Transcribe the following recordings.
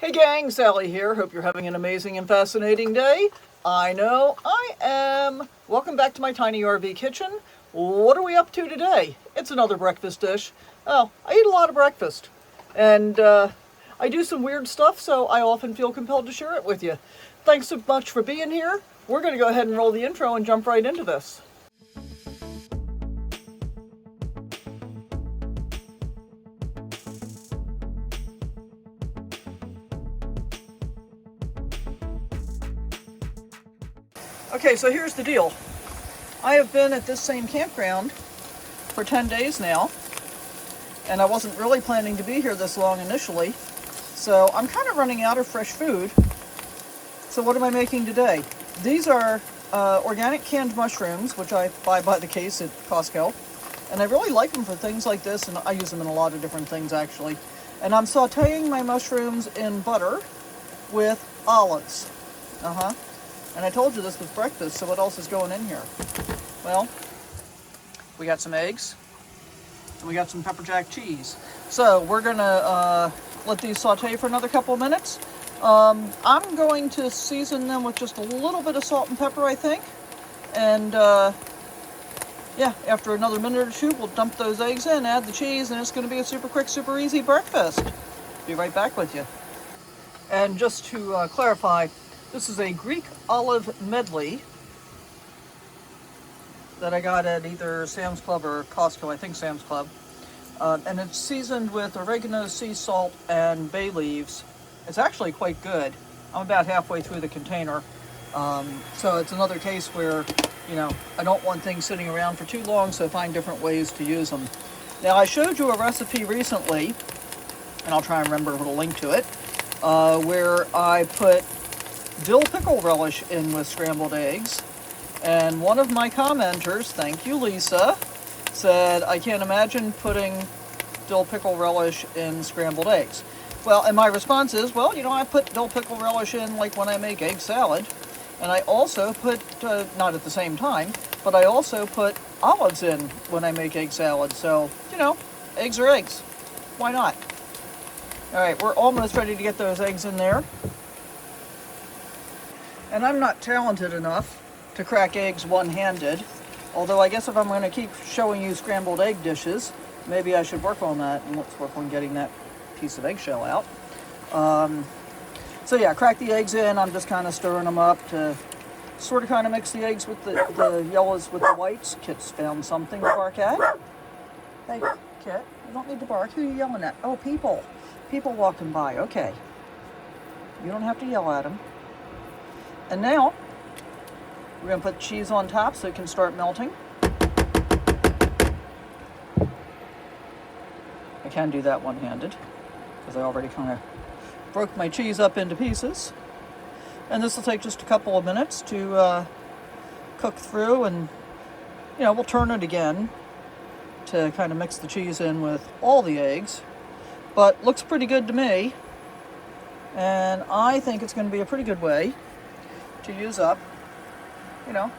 Hey gang, Sally here. Hope you're having an amazing and fascinating day. I know I am. Welcome back to my tiny RV kitchen. What are we up to today? It's another breakfast dish. Oh, I eat a lot of breakfast. And I do some weird stuff, so I often feel compelled to share it with you. Thanks so much for being here. We're going to go ahead and roll the intro and jump right into this. Okay, so here's the deal. I have been at this same campground for 10 days now, and I wasn't really planning to be here this long initially, so I'm kind of running out of fresh food. So what am I making today? These are organic canned mushrooms, which I buy by the case at Costco, and I really like them for things like this, and I use them in a lot of different things actually. And I'm sauteing my mushrooms in butter with olives. And I told you this was breakfast, so what else is going in here? Well, we got some eggs, and we got some pepper jack cheese. So we're gonna let these saute for another couple of minutes. I'm going to season them with just a little bit of salt and pepper, I think. And yeah, after another minute or two, we'll dump those eggs in, add the cheese, and it's gonna be a super quick, super easy breakfast. Be right back with you. And just to clarify, this is a Greek olive medley that I got at either Sam's Club or Costco, I think Sam's Club. And it's seasoned with oregano, sea salt, and bay leaves. It's actually quite good. I'm about halfway through the container. So it's another case where, you know, I don't want things sitting around for too long, so I find different ways to use them. Now, I showed you a recipe recently, and I'll try and remember to link to it, where I put dill pickle relish in with scrambled eggs, and one of my commenters, thank you Lisa, said I can't imagine putting dill pickle relish in scrambled eggs. Well, and my response is, well, you know, I put dill pickle relish in like when I make egg salad, and I also put, not at the same time, but I also put olives in when I make egg salad. So, you know, eggs are eggs. Why not? All right, we're almost ready to get those eggs in there. And I'm not talented enough to crack eggs one-handed, although I guess if I'm going to keep showing you scrambled egg dishes, maybe I should work on that, and let's work on getting that piece of eggshell out. So yeah, crack the eggs in. I'm just kind of stirring them up to sort of kind of mix the eggs with the yellows with the whites. Kit's found something to bark at. Hey, Kit, you don't need to bark. Who are you yelling at? Oh, people. People walking by. Okay. You don't have to yell at them. And now, we're going to put cheese on top so it can start melting. I can do that one-handed, because I already kind of broke my cheese up into pieces. And this will take just a couple of minutes to cook through, and, you know, we'll turn it again to kind of mix the cheese in with all the eggs. But looks pretty good to me, and I think it's going to be a pretty good way to use up, you know,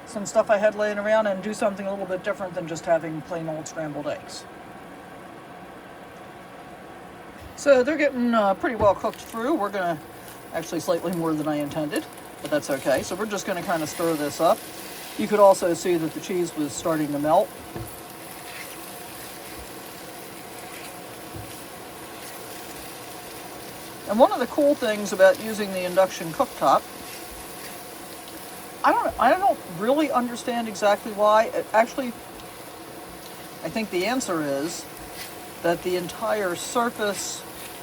some stuff I had laying around and do something a little bit different than just having plain old scrambled eggs. So they're getting pretty well cooked through. We're going to, actually slightly more than I intended, but that's okay. So we're just going to kind of stir this up. You could also see that the cheese was starting to melt. And one of the cool things about using the induction cooktop, I don't really understand exactly why. Actually, I think the answer is that the entire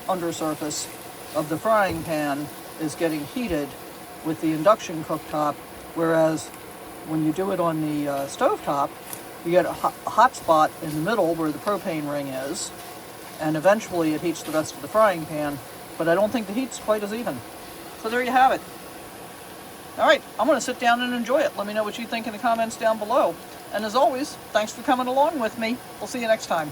undersurface of the frying pan is getting heated with the induction cooktop, whereas when you do it on the stovetop, you get a hot spot in the middle where the propane ring is, and eventually it heats the rest of the frying pan, but I don't think the heat's quite as even. So there you have it. All right, I'm going to sit down and enjoy it. Let me know what you think in the comments down below. And as always, thanks for coming along with me. We'll see you next time.